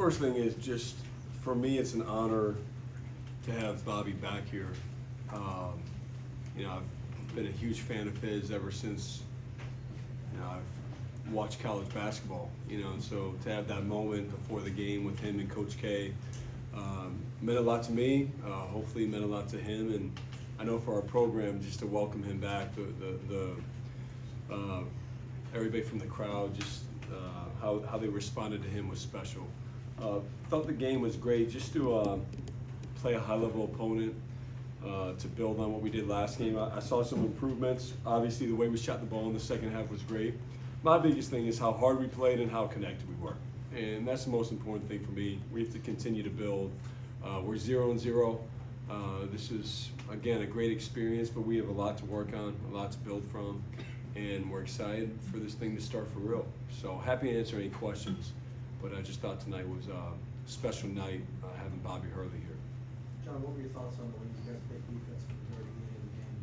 first thing is just, for me, it's an honor to have Bobby back here. I've been a huge fan of his ever since, I've watched college basketball, and so to have that moment before the game with him and Coach K meant a lot to me, hopefully meant a lot to him, and I know for our program, just to welcome him back, everybody from the crowd, just how they responded to him was special. Thought the game was great, just to play a high-level opponent, to build on what we did last game. I saw some improvements. Obviously, the way we shot the ball in the second half was great. My biggest thing is how hard we played and how connected we were. And that's the most important thing for me. We have to continue to build. We're 0-0. This is, again, a great experience, but we have a lot to work on, a lot to build from, and we're excited for this thing to start for real. So happy to answer any questions, but I just thought tonight was a special night having Bobby Hurley here. Jon, what were your thoughts on the way you guys played defense for the majority of the game?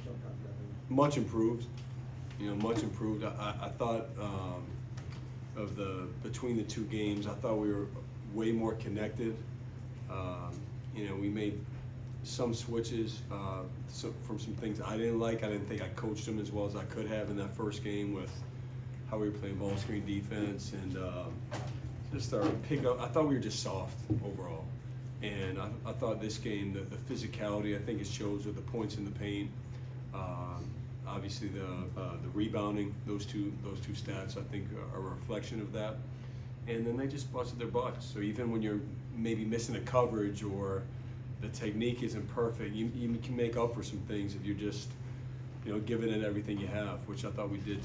Jumped out that way. Much improved. Much improved. I thought between the two games, I thought we were way more connected. We made some switches from some things I didn't like. I didn't think I coached them as well as I could have in that first game with how we were playing ball screen defense and just our pickup. I thought we were just soft overall. And I thought this game, the physicality, I think it shows with the points in the paint. Obviously, the rebounding, those two stats, I think, are a reflection of that. And then they just busted their butts. So even when you're maybe missing a coverage or the technique isn't perfect, you can make up for some things if you're just, giving it everything you have, which I thought we did.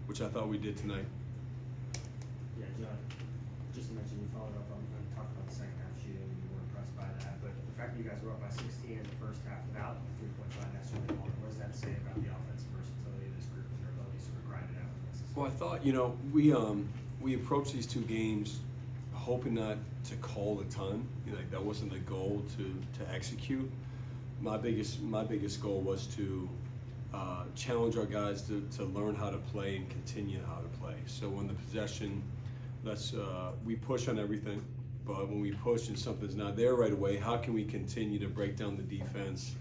Which I thought we did tonight. Yeah, Jon, just to mention, you followed up on talking about the second half shooting. You were impressed by that, but the fact that you guys were up by 16 in the first half without the three-point shot necessarily falling, what does that say about the offensive versatility of this group and their ability to sort of grind it out? Well, I thought, we approached these two games hoping not to call a ton. That wasn't the goal to execute. My biggest goal was to challenge our guys to learn how to play and continue how to play. So when the possession, we push on everything, but when we push and something's not there right away, how can we continue to break down the defense,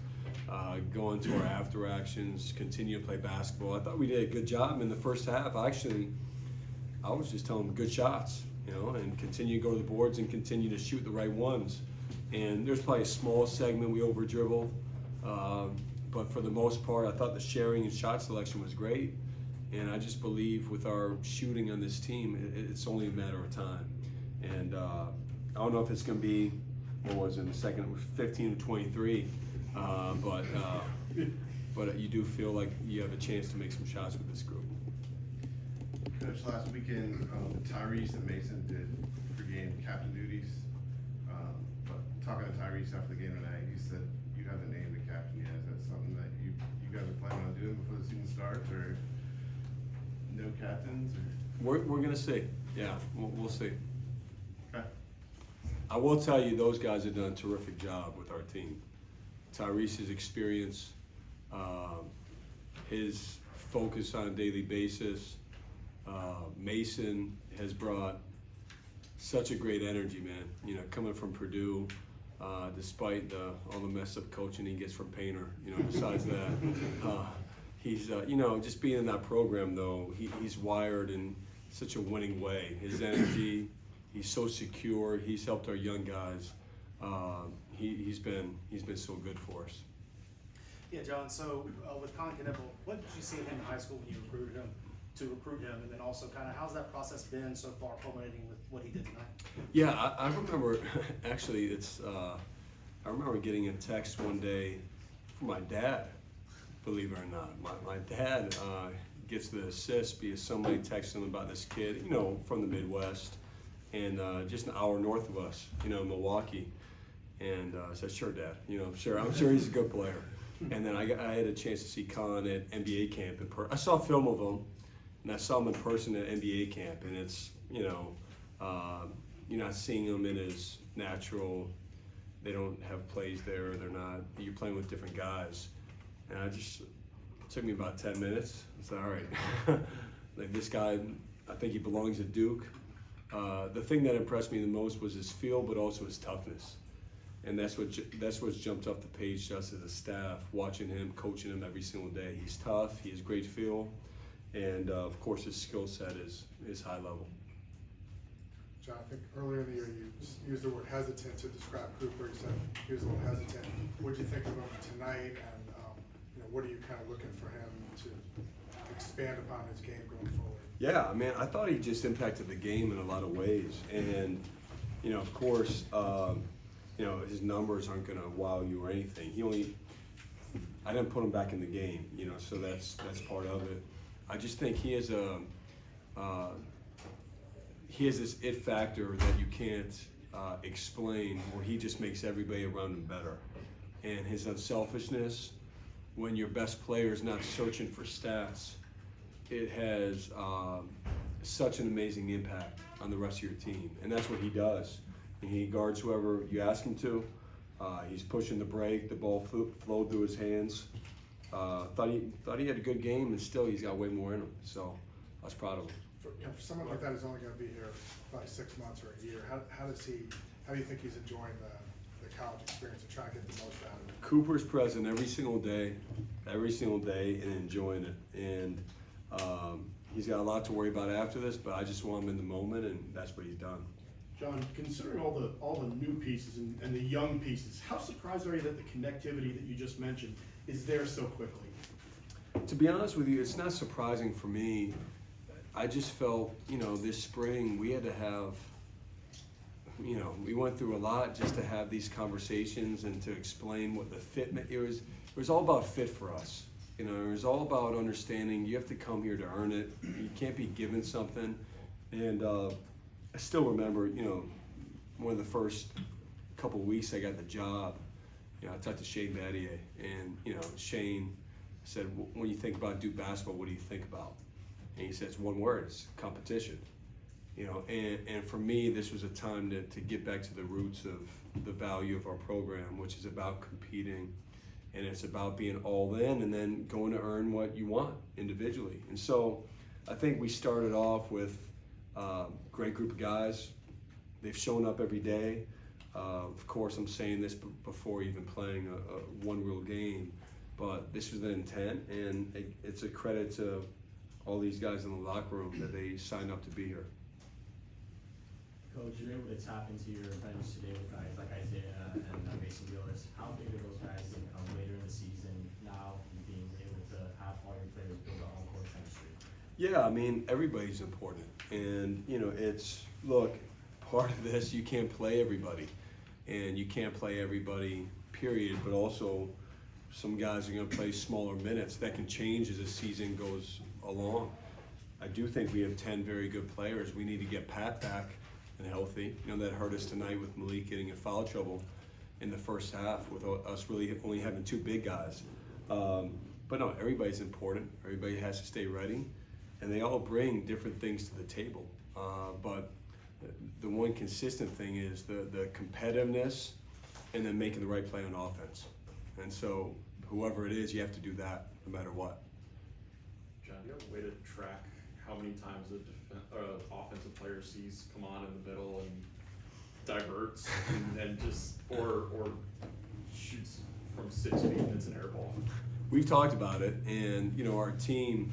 go into our after actions, continue to play basketball? I thought we did a good job in the first half. I was just telling them good shots, and continue to go to the boards and continue to shoot the right ones. And there's probably a small segment we over dribbled, but for the most part, I thought the sharing and shot selection was great. And I just believe with our shooting on this team, it's only a matter of time. And I don't know if it's going to be, what was it in the second? It was 15 to 23. But you do feel like you have a chance to make some shots with this group. Coach, last weekend, Tyrese and Mason did regain captain duties. But talking to Tyrese after the game tonight, he said you haven't named the captain yet. Is that something that you guys are planning on doing before the season starts, or no captains? Or? We're gonna see. Yeah, we'll see. Okay. I will tell you, those guys have done a terrific job with our team. Tyrese's experience, his focus on a daily basis. Mason has brought such a great energy, man. Coming from Purdue, despite all the messed up coaching he gets from Painter. Besides that, he's just being in that program though. He's wired in such a winning way. His energy, he's so secure. He's helped our young guys. He's been so good for us. Yeah, Jon, so with Colin Knippel, what did you see in him in high school when you recruited him, and then also kind of how's that process been so far, culminating with what he did tonight? Yeah, I remember, actually, I remember getting a text one day from my dad, believe it or not. My dad gets the assist because somebody texted him about this kid, from the Midwest, and just an hour north of us, Milwaukee. And I said, sure, Dad, I'm sure he's a good player. And then I had a chance to see Colin at NBA camp in person. I saw film of him, and I saw him in person at NBA camp, and it's, you're not seeing him in his natural, they don't have plays there, you're playing with different guys. And it took me about 10 minutes. I said, all right, like this guy, I think he belongs at Duke. The thing that impressed me the most was his feel, but also his toughness. And that's what's jumped up the page to us as a staff, watching him, coaching him every single day. He's tough, he has great feel, and of course his skill set is high level. John, I think earlier in the year you used the word hesitant to describe Cooper. You said he was a little hesitant. What did you think of him tonight, and what are you kind of looking for him to expand upon his game going forward? Yeah, I mean, I thought he just impacted the game in a lot of ways, and of course, his numbers aren't going to wow you or anything. I didn't put him back in the game, so that's part of it. I just think he has this it factor that you can't explain, where he just makes everybody around him better. And his unselfishness, when your best player is not searching for stats, it has such an amazing impact on the rest of your team. And that's what he does. And he guards whoever you ask him to. He's pushing the break, the ball flowed through his hands. Thought he had a good game, and still he's got way more in him. So I was proud of him. For someone like that who's only going to be here probably 6 months or a year, how do you think he's enjoying the college experience and trying to get the most out of it? Cooper's present every single day, and enjoying it. And he's got a lot to worry about after this, but I just want him in the moment, and that's what he's done. John, considering all the new pieces and the young pieces, how surprised are you that the connectivity that you just mentioned is there so quickly? To be honest with you, it's not surprising for me. I just felt, this spring we had to have, we went through a lot just to have these conversations and to explain what the fit meant. It was all about fit for us. It was all about understanding you have to come here to earn it. You can't be given something. And I still remember, one of the first couple of weeks I got the job, I talked to Shane Battier, and, Shane said, when you think about Duke basketball, what do you think about? And he says one word, it's competition. And for me, this was a time to get back to the roots of the value of our program, which is about competing, and it's about being all in and then going to earn what you want individually. And so I think we started off with a great group of guys. They've shown up every day. Of course, I'm saying this before even playing a one real game, but this was the intent, and it's a credit to all these guys in the locker room that they signed up to be here. Coach, you're able to tap into your bench today with guys like Isaiah and Mason Gillis. How big are those guys later in the season now, being able to have all your players build their own court chemistry? Yeah, I mean, everybody's important. And, look, part of this, you can't play everybody. And you can't play everybody, period. But also, some guys are going to play smaller minutes. That can change as the season goes along. I do think we have 10 very good players. We need to get Pat back and healthy. That hurt us tonight with Malik getting in foul trouble in the first half with us really only having 2 big guys. But no, everybody's important. Everybody has to stay ready. And they all bring different things to the table. But the one consistent thing is the competitiveness and then making the right play on offense. And so whoever it is, you have to do that no matter what. John, do you have a way to track how many times a offensive player sees come on in the middle and diverts and just or shoots from 6 feet and it's an air ball? We've talked about it, and our team,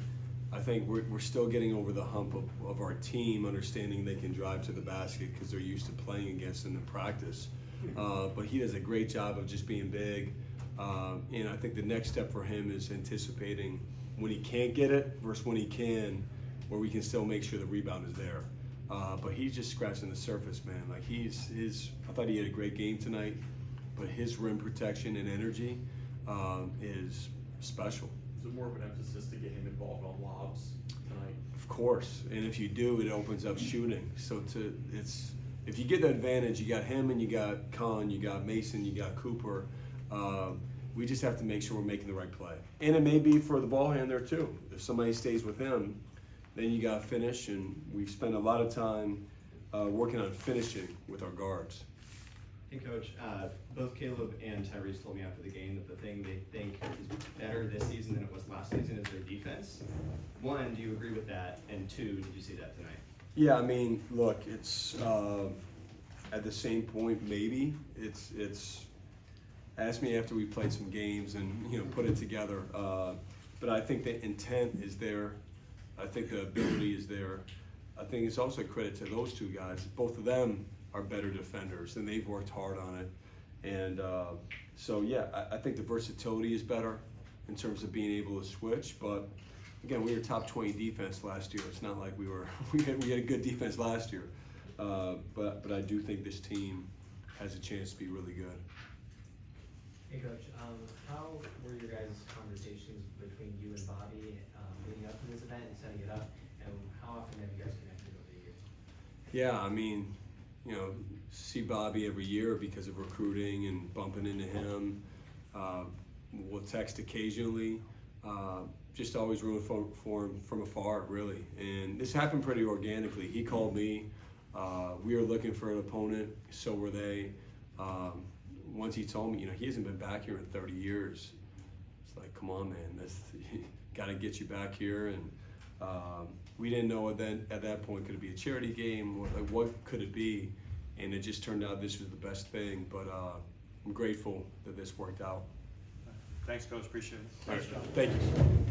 I think we're still getting over the hump of our team understanding they can drive to the basket because they're used to playing against them in practice. But he does a great job of just being big. And I think the next step for him is anticipating when he can't get it versus when he can, where we can still make sure the rebound is there. But he's just scratching the surface, man. Like I thought he had a great game tonight, but his rim protection and energy is special. Is it more of an emphasis to get him involved on lobs tonight? Of course, and if you do, it opens up shooting. So if you get the advantage, you got him and you got Con, you got Mason, you got Cooper. We just have to make sure we're making the right play. And it may be for the ball handler too. If somebody stays with him, then you got to finish, and we've spent a lot of time working on finishing with our guards. Hey Coach, both Caleb and Tyrese told me after the game that the thing they think is better this season than it was last season is their defense. One, do you agree with that? And two, did you see that tonight? Yeah, I mean, look, it's at the same point, maybe it's. Ask me after we played some games and put it together. But I think the intent is there. I think the ability is there. I think it's also a credit to those two guys. Both of them are better defenders, and they've worked hard on it. And so, yeah, I think the versatility is better in terms of being able to switch. But again, we were top 20 defense last year. It's not like we had a good defense last year. But I do think this team has a chance to be really good. Hey Coach, how were your guys' conversations between you and Bobby leading up to this event and setting it up, and how often have you guys connected over the years? Yeah, I mean, see Bobby every year because of recruiting and bumping into him. We'll text occasionally, just always rooting for him from afar, really. And this happened pretty organically. He called me. We were looking for an opponent, so were they. Once he told me, he hasn't been back here in 30 years. It's like, come on, man, got to get you back here. And we didn't know at that point, could it be a charity game? What could it be? And it just turned out this was the best thing. But I'm grateful that this worked out. Thanks, Coach, appreciate it. Thank you.